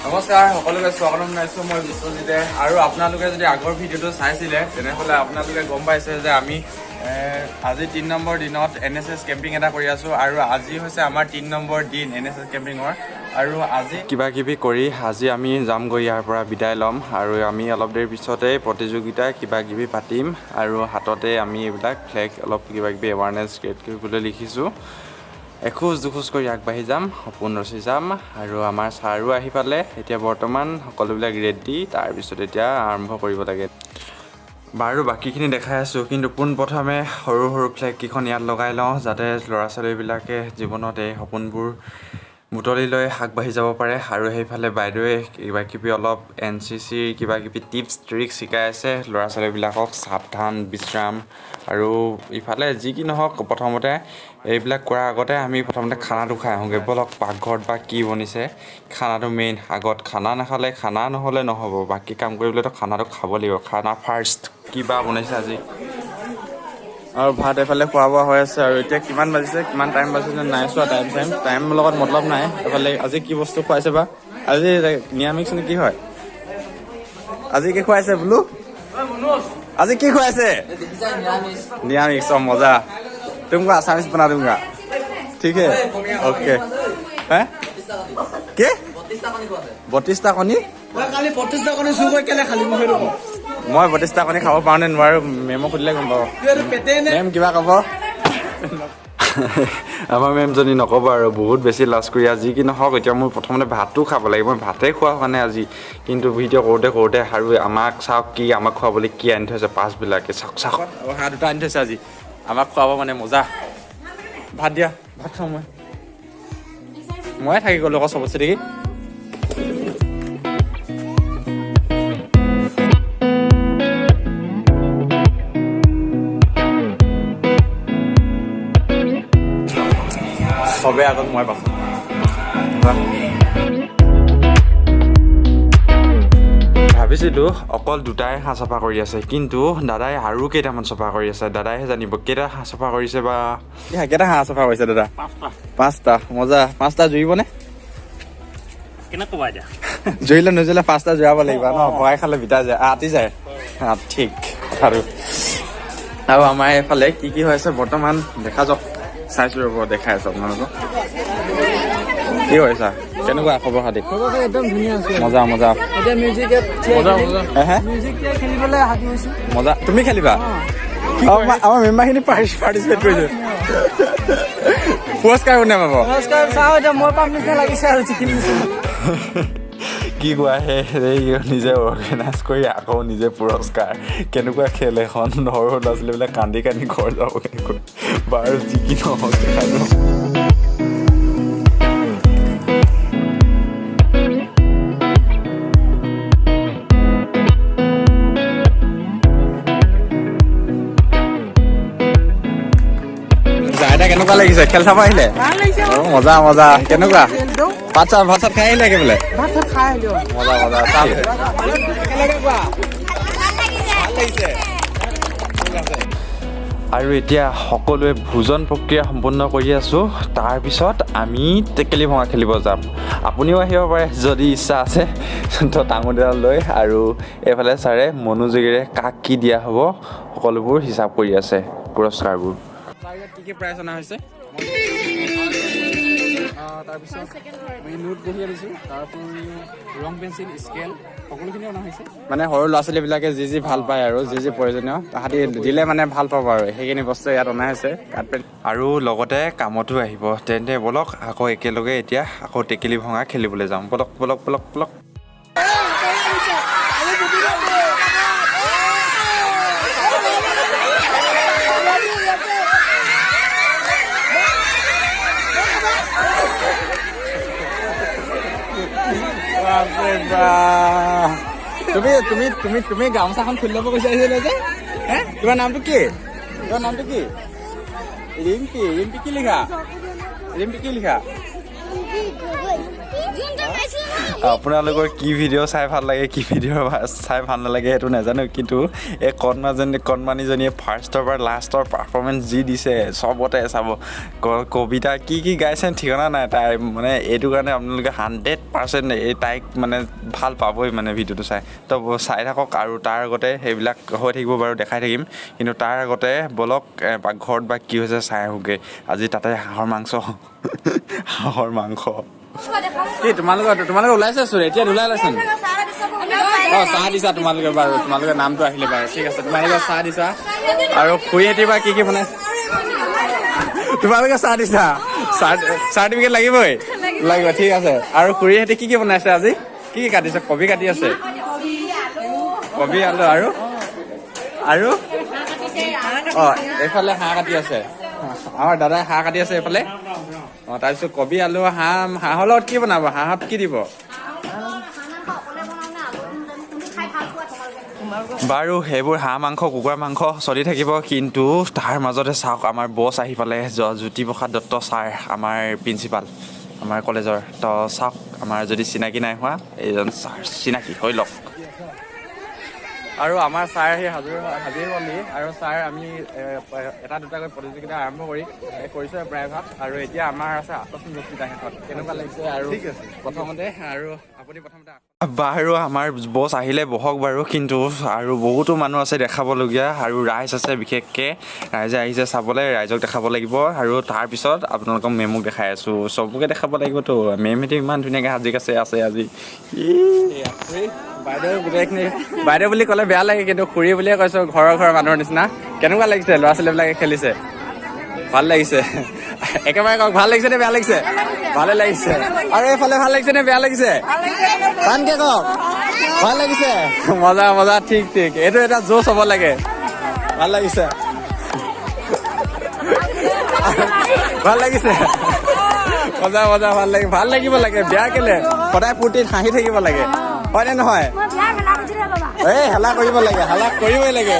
নমস্কাৰ সকলোকে স্বাগতম জনাইছোঁ মই বিশ্বজিতে আৰু আপোনালোকে যদি আগৰ ভিডিঅ'টো চাইছিলে তেনেহ'লে আপোনালোকে গম পাইছে যে আমি আজি ৩ নম্বৰ দিনত NSS কেম্পিং এটা কৰি আছোঁ আৰু আজি হৈছে আমাৰ ৩ নম্বৰ দিন NSS কেম্পিঙৰ আৰু আজি কিবা কিবি কৰি আজি আমি যামগৈ ইয়াৰ পৰা বিদায় ল'ম আৰু আমি অলপ দেৰি পিছতে প্ৰতিযোগিতা কিবা কিবি পাতিম আৰু হাততে আমি এইবিলাক ফ্লেগ অলপ কিবা কিবি এৱাৰনেছ ক্ৰিয়েট কৰিবলৈ লিখিছোঁ এখোজ দুখোজ কৰি আগবাঢ়ি যাম সপোন ৰচি যাম আৰু আমাৰ ছাৰো আহি পালে এতিয়া বৰ্তমান সকলোবিলাক ৰেডি তাৰপিছত এতিয়া আৰম্ভ কৰিব লাগে বাৰু বাকীখিনি দেখাই আছোঁ কিন্তু পোনপ্ৰথমে সৰু সৰু ফ্লেগকেইখন ইয়াত লগাই লওঁ যাতে ল'ৰা ছোৱালীবিলাকে জীৱনত এই সপোনবোৰ বুটলি লৈ আগবাঢ়ি যাব পাৰে আৰু সেইফালে বাইদেৱে কিবা কিবি অলপ NCCৰ কিবা কিবি টিপছ ট্ৰিক্স শিকাই আছে ল'ৰা ছোৱালীবিলাকক সাৱধান বিশ্ৰাম আৰু ইফালে যি কি নহওক প্ৰথমতে এইবিলাক কৰাৰ আগতে আমি প্ৰথমতে খানাটো খাই আহোঁগৈ ব'লক পাকঘৰত বা কি বনিছে খানাটো মেইন আগত খানা নাখালে খানা নহ'লে নহ'ব বাকী কাম কৰিবলৈতো খানাটো খাব লাগিব খানা ফাৰ্ষ্ট কিবা বনাইছে আজি আৰু ভাত এফালে খোৱা বোৱা হৈ আছে আৰু এতিয়া কিমান বাজিছে কিমান টাইম বাজিছে নাই চোৱা টাইমৰ লগত মতলব নাই এফালে আজি কি বস্তু খুৱাইছে বা আজি নিৰামিষ নে কি হয় আজি কি খুৱাইছে বোলো আজি কি খুৱাইছে নিৰামিষ চব মজা तुमको आसामी बना दूंगा ठीक है ओके हैं के 32টা কণী কালি 32টা কণী চুৰ কৰি কেলে খালি মই 32টা কণী খাব পাৰো নে নোৱাৰো মেমক সুধিলে গম পাব মেম কিবা ক'ব আমাৰ মেমজনী নক'ব আৰু বহুত বেছি লাজ কৰি আজি কি নহওক এতিয়া মই প্ৰথমতে ভাতো খাব লাগিব মই ভাতেই খোৱা হোৱা নাই আজি কিন্তু ভিডিঅ' কৰোঁতে আৰু আমাক চাওক কি আমাক খোৱাবলৈ কি আনি থৈছে পাছবিলাকে চাওক চাওক হাঁহ দুটা আনি থৈছে আজি আমাক খোৱাব মানে মজা ভাত দিয়া ভাত খাওঁ মই থাকি গ'লো আকৌ চবতছে দেখি চবে আগত মই পাছত ভাবিছিলোঁ অকল দুটাই হাঁহ চাফা কৰি আছে কিন্তু দাদাই আৰু কেইটামান চাফা কৰি আছে দাদাইহে জানিব কেইটা হাঁহ চাফা কৰিছে বা কেইটা হাঁহ চাফা কৰিছে দাদা 5টা মজা 5টা জুৰিবনে জুৰিলে নজৰিলে 5টা জুৰাব লাগিব ন ভৰাই খালে বিটা যায় আতি যায় ঠিক আৰু আমাৰ এইফালে কি কি হৈ আছে বৰ্তমান দেখা যাওক চাইছোঁ ৰ'ব দেখাই আছোঁ আপোনালোকক কি হৈছে কেনেকুৱা খবৰ খাতি একদম ধুনীয়া আছে মজা মজা এতিয়া মিউজিক খেলিবলৈ হাতি হৈছোঁ মজা তুমি খেলিবা আমাৰ মেম্বাৰখিনি পাৰ্টিচিপেট কৰিছে পুৰস্কাৰ কোনে পাব পুৰস্কাৰ চাওঁ এতিয়া মই পাম নিচিনা লাগিছে আৰু কি কোৱা নিজে অৰ্গেনাইজ কৰি আকৌ নিজে পুৰস্কাৰ কেনেকুৱা খেল এখন সৰু সৰু ল'ৰা ছোৱালীবিলাক কান্দি কান্দি ঘৰ যাব কেনেকৈ বাৰু যি কি নহওক দেখাই ন কেনেকুৱা লাগিছে খেল চাব আহিলে মজা মজা কেনেকুৱা ভাত চাত খাই আহিলে একেবাৰে মজা মজা আৰু এতিয়া সকলোৱে ভোজন প্ৰক্ৰিয়া সম্পূৰ্ণ কৰি আছোঁ তাৰপিছত আমি টেকেলি ভঙা খেলিব যাম আপুনিও আহিব পাৰে যদি ইচ্ছা আছে তো টাঙোন এডাল লৈ আৰু এইফালে ছাৰে মনোযোগেৰে কাক কি দিয়া হ'ব সকলোবোৰ হিচাপ কৰি আছে পুৰস্কাৰবোৰ কি কি প্ৰাইজ অনা হৈছে তাৰপিছত আমি নোট বহি আনিছোঁ তাৰপৰি ৰং পেঞ্চিল স্কেল সকলোখিনি অনা হৈছে মানে সৰু ল'ৰা ছোৱালীবিলাকে যি যি ভাল পায় আৰু যি যি প্ৰয়োজনীয় তাহাঁতি দিলে মানে ভাল পাব আৰু সেইখিনি বস্তু ইয়াত অনা হৈছে আৰু লগতে কামতো আহিব তেন্তে ব'লক আকৌ একেলগে এতিয়া আকৌ টেকেলি ভঙা খেলিবলৈ যাম ব'লক ব'লক ব'লক ব'লক তুমি গামোচাখন খুলি ল'ব বিচাৰিছিলে যে হে তোমাৰ নামটো কি ৰিম্পি কি লিখা আপোনালোকৰ কি ভিডিঅ' চাই ভাল লাগে কি ভিডিঅ' চাই ভাল নালাগে সেইটো নাজানো কিন্তু এই কণমানিজনীয়ে ফাৰ্ষ্টৰ পৰা লাষ্টৰ পাৰফৰ্মেঞ্চ যি দিছে চবতে চাব কবিতা কি গাইছে ঠিকনা নাই তাই মানে এইটো কাৰণে আপোনালোকে 100% এই তাইক মানে ভাল পাবই মানে ভিডিঅ'টো চাই তো চাই থাকক আৰু তাৰ আগতে সেইবিলাক হৈ থাকিব বাৰু দেখাই থাকিম কিন্তু তাৰ আগতে বলক পাকঘৰত বা কি হৈছে চাই আহোঁগৈ আজি তাতে হাঁহৰ মাংস কি তোমালোকে ওলাইছে চোন এতিয়া ওলাই লৈছোন চাহ দিছা তোমালোকে বাৰু তোমালোকে নামটো আহিলে বাৰু ঠিক আছে তোমালোকে চাহ দিছা আৰু খুৰীহঁতি বা কি বনাইছে তোমালোকে চাহ দিছা চাৰ্টিফিকেট লাগিবই লাগিব ঠিক আছে আৰু খুৰীহঁতি কি বনাইছে আজি কি কাটিছে কবি কাটি আছে কবি আলু আৰু এইফালে হাঁহ কাটি আছে আমাৰ দাদাই হাঁহ কাটি আছে এইফালে তাৰপিছত কবি আলু হাঁহৰ লগত কি বনাব হাঁহত কি দিব বাৰু সেইবোৰ হাঁহ মাংস কুকুৰা মাংস চলি থাকিব কিন্তু তাৰ মাজতে চাওক আমাৰ বছ আহি পালে জ্যোতিপ্ৰসাদ দত্ত ছাৰ আমাৰ প্ৰিন্সিপাল আমাৰ কলেজৰ তো চাওক আমাৰ যদি চিনাকি নাই হোৱা এইজন ছাৰ চিনাকি হৈ লওক আৰু আমাৰ ছাৰ আহি হাজিৰ হ'লি আৰু ছাৰ আমি এটা দুটাকৈ প্ৰতিযোগিতা আৰম্ভ কৰিছোঁ প্ৰায়ভাগ আৰু এতিয়া আমাৰ আছে আকস্মিক বক্তৃতা শেষত কেনেকুৱা লাগিছে আৰু প্ৰথমতে আৰু আপুনি প্ৰথমতে বাৰু আমাৰ বছ আহিলে বহক বাৰু কিন্তু আৰু বহুতো মানুহ আছে দেখাবলগীয়া আৰু ৰাইজ আছে বিশেষকৈ ৰাইজে আহিছে চাবলৈ ৰাইজক দেখাব লাগিব আৰু তাৰপিছত আপোনালোকক মেমক দেখাই আছোঁ চবকে দেখাব লাগিবতো মেমহঁতে ইমান ধুনীয়াকৈ সাজি আছে আজি বাইদেউ বুলি ক'লে বেয়া লাগে কিন্তু খুৰী বুলিয়ে কৈছোঁ ঘৰৰ মানুহৰ নিচিনা কেনেকুৱা লাগিছে ল'ৰা ছোৱালীবিলাকে খেলিছে ভাল লাগিছে একেবাৰে কওক ভাল লাগিছে নে বেয়া লাগিছে ভালে লাগিছে আৰু এইফালে ভাল লাগিছে নে বেয়া লাগিছে টানকে কওক ভাল লাগিছে মজা ঠিক এইটো এটা জোচ হ'ব লাগে ভাল লাগিছে মজা ভাল লাগিব লাগে বেয়া কেলে সদায় ফূৰ্তিত হাঁহি থাকিব লাগে হয়নে নহয় এই হেলা কৰিবই লাগে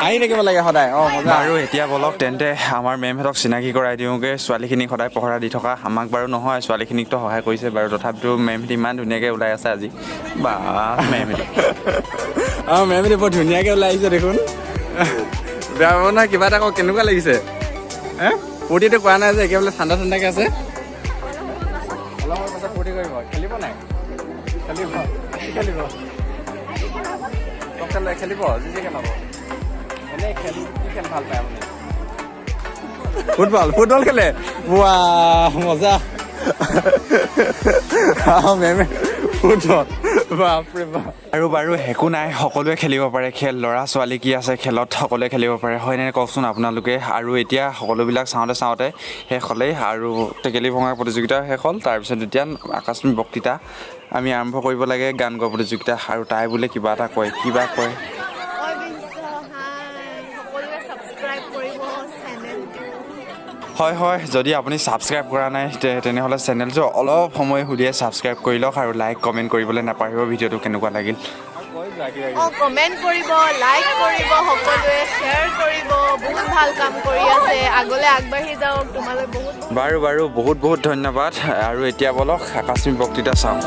আহি থাকিব লাগে সদায় মজা আৰু এতিয়া বলক তেন্তে আমাৰ মেমহঁতক চিনাকি কৰাই দিওঁগৈ ছোৱালীখিনিক সদায় পহৰা দি থকা আমাক বাৰু নহয় ছোৱালীখিনিকতো সহায় কৰিছে বাৰু তথাপিতো মেমহঁতে ইমান ধুনীয়াকৈ ওলাই আছে আজি বা মেমহঁতে বৰ ধুনীয়াকৈ ওলাই আহিছে দেখোন বেয়া পাব নহয় কিবা এটা কওক কেনেকুৱা লাগিছে ফূৰ্তিটো কৰা নাই যে একেবাৰে ঠাণ্ডাকৈ আছে অলপ পাছত ফূৰ্তি কৰিব খেলিব নাই খেলিব যি খেলাব এনেই কি খেল ভাল পায় আপুনি ফুটবল খেলে ৱা মজা মেমে ফুটবল আৰু বাৰু একো নাই সকলোৱে খেলিব পাৰে খেল ল'ৰা ছোৱালী কি আছে খেলত সকলোৱে খেলিব পাৰে হয়নে কওকচোন আপোনালোকে আৰু এতিয়া সকলোবিলাক চাওঁতে শেষ হ'লেই আৰু টেকেলি ভঙা প্ৰতিযোগিতা শেষ হ'ল তাৰপিছত এতিয়া আকস্মিক বক্তৃতা আমি আৰম্ভ কৰিব লাগে গান গোৱা প্ৰতিযোগিতা আৰু তাই বোলে কিবা এটা কয় হয় যদি আপুনি ছাবস্ক্ৰাইব কৰা নাই তেনেহ'লে চেনেলটো অলপ সময় সুধিয়ে ছাবস্ক্ৰাইব কৰি লওক আৰু লাইক কমেণ্ট কৰিবলৈ নাপাহৰিব ভিডিঅ'টো কেনেকুৱা লাগিল কমেণ্ট কৰিব লাইক কৰিব সকলোৱে শ্বেয়াৰ কৰিব বহুত ভাল কাম কৰি আছে আগলৈ আগবাঢ়ি যাওক তোমালৈ বাৰু বহুত ধন্যবাদ আৰু এতিয়া বলক আকস্মিক বক্তৃতা চাওঁ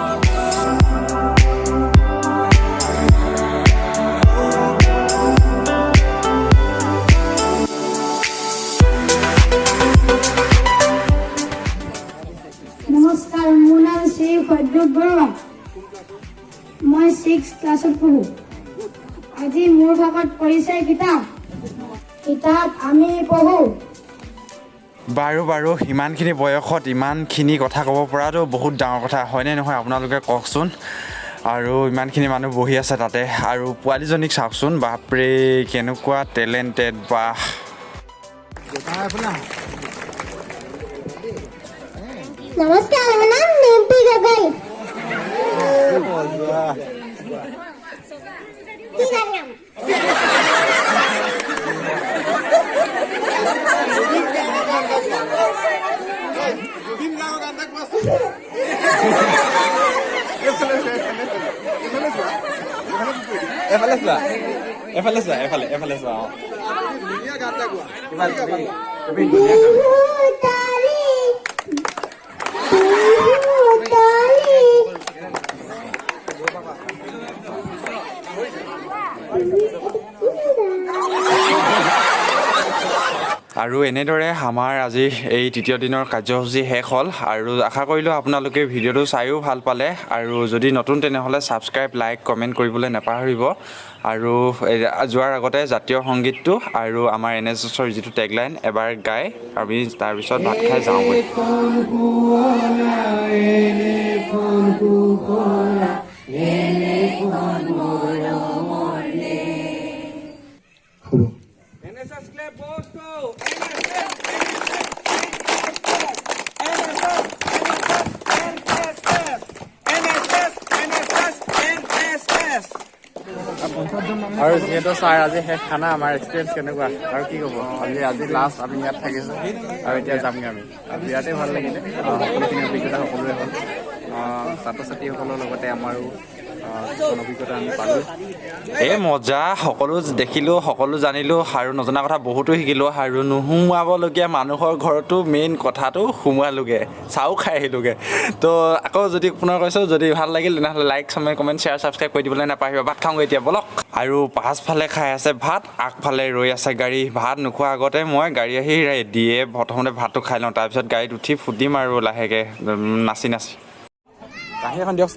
নমস্কাৰ মোৰ নাম শ্ৰী ফজলুল বৰুৱা মই 6 ক্লাছত পঢ়ো আজি মোৰ ভাগত পৰিচয় কিতাপ আমি পঢ়ো বাৰু ইমানখিনি বয়সত ইমানখিনি কথা ক'ব পৰাটো বহুত ডাঙৰ কথা হয়নে নহয় আপোনালোকে কওকচোন আৰু ইমানখিনি মানুহ বহি আছে তাতে আৰু পোৱালীজনীক চাওকচোন বাপৰে কেনেকুৱা টেলেণ্টেড বাহ নমস্কাৰ মোৰ নাম নিম্পি গগৈ চোৱা এফালে চোৱা এফালে চোৱা কিমান তুমি ধুনীয়া আৰু এনেদৰে আমাৰ আজি এই তৃতীয় দিনৰ কাৰ্যসূচী শেষ হ'ল আৰু আশা কৰিলোঁ আপোনালোকে ভিডিঅ'টো চাইও ভাল পালে আৰু যদি নতুন তেনেহ'লে ছাবস্ক্ৰাইব লাইক কমেণ্ট কৰিবলৈ নাপাহৰিব আৰু যোৱাৰ আগতে জাতীয় সংগীতটো আৰু আমাৰ NSSৰ যিটো টেগলাইন এবাৰ গাই আমি তাৰপিছত ভাত খাই যাওঁগৈ আৰু যিহেতু ছাৰ আজি শেষ খানা আমাৰ এক্সপিৰিয়েঞ্চ কেনেকুৱা আৰু কি ক'ব আজি লাষ্ট আমি ইয়াত থাকিছোঁ আৰু এতিয়া যামগৈ আমি বিৰাটেই ভাল লাগিলে সকলোখিনি অভিজ্ঞতা সকলোৰে হ'ল ছাত্ৰ ছাত্ৰীসকলৰ লগতে আমাৰো অভিজ্ঞতা আমি পালোঁ এই মজা সকলো দেখিলোঁ সকলো জানিলোঁ আৰু নজনা কথা বহুতো শিকিলোঁ আৰু নোসোমাবলগীয়া মানুহৰ ঘৰতো মেইন কথাটো সোমোৱালোগৈ চাও খাই আহিলোগৈ তো আকৌ যদি পুনৰ কৈছোঁ যদি ভাল লাগিল তেনেহ'লে লাইক কমেণ্ট শ্বেয়াৰ ছাবস্ক্ৰাইব কৰি দিবলৈ নাপাহৰিব ভাত খাওঁগৈ এতিয়া বলক আৰু পাছফালে খাই আছে ভাত আগফালে ৰৈ আছে গাড়ী ভাত নোখোৱাৰ আগতে মই গাড়ী আহি দিয়ে প্ৰথমতে ভাতটো খাই লওঁ তাৰপিছত গাড়ীত উঠি ফুটিম আৰু লাহেকৈ নাচি কাঁহী এখন দিয়ক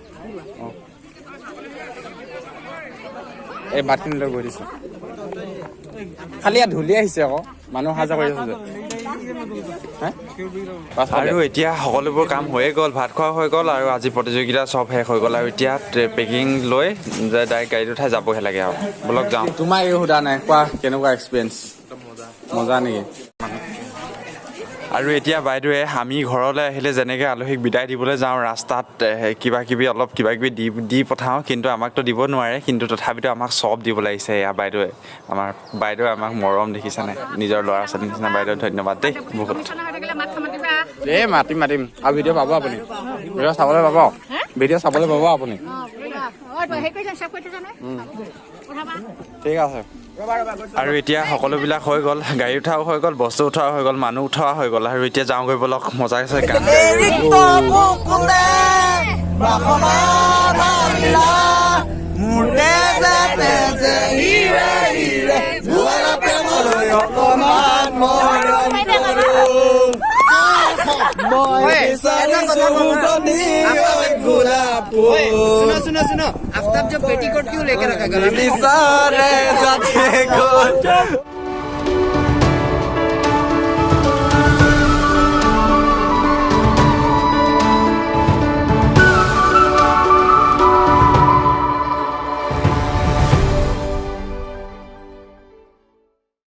এই ভাতখিনি লৈ গৈ দিছোঁ খালি ইয়াত ধূলি আহিছে আকৌ মানুহ অহা যোৱা কৰি আছে যে আৰু এতিয়া সকলোবোৰ কাম হৈয়ে গ'ল ভাত খোৱা হৈ গ'ল আৰু আজি প্ৰতিযোগিতা চব শেষ হৈ গ'ল আৰু এতিয়া পেকিং লৈ ডাইৰেক্ট গাড়ীত উঠাই যাবহে লাগে আৰু বলক যাওঁ তোমাক এই সোধা নাই কোৱা কেনেকুৱা এক্সপিৰিয়েঞ্চ মজা নেকি আৰু এতিয়া বাইদেৱে আমি ঘৰলৈ আহিলে যেনেকৈ আলহীক বিদায় দিবলৈ যাওঁ ৰাস্তাত কিবা কিবি দি পঠাওঁ কিন্তু আমাকতো দিব নোৱাৰে কিন্তু তথাপিতো আমাক চব দিব লাগিছে এয়া বাইদেৱে আমাক মৰম দেখিছেনে নিজৰ ল'ৰা ছোৱালীৰ নিচিনা বাইদেউ ধন্যবাদ দেই বহুত এই মাতিম আৰু ভিডিঅ' পাব আপুনি ভিডিঅ' চাবলৈ পাব আপুনি ঠিক আছে আৰু এতিয়া সকলোবিলাক হৈ গ'ল গাড়ী উঠাও হৈ গ'ল বস্তু উঠোৱা হৈ গ'ল মানুহ উঠোৱা হৈ গ'ল আৰু এতিয়া যাওঁগৈ বলক মজা আছে सुनो आफ्ताब जो पेटीकोट क्यों लेकर रखा गला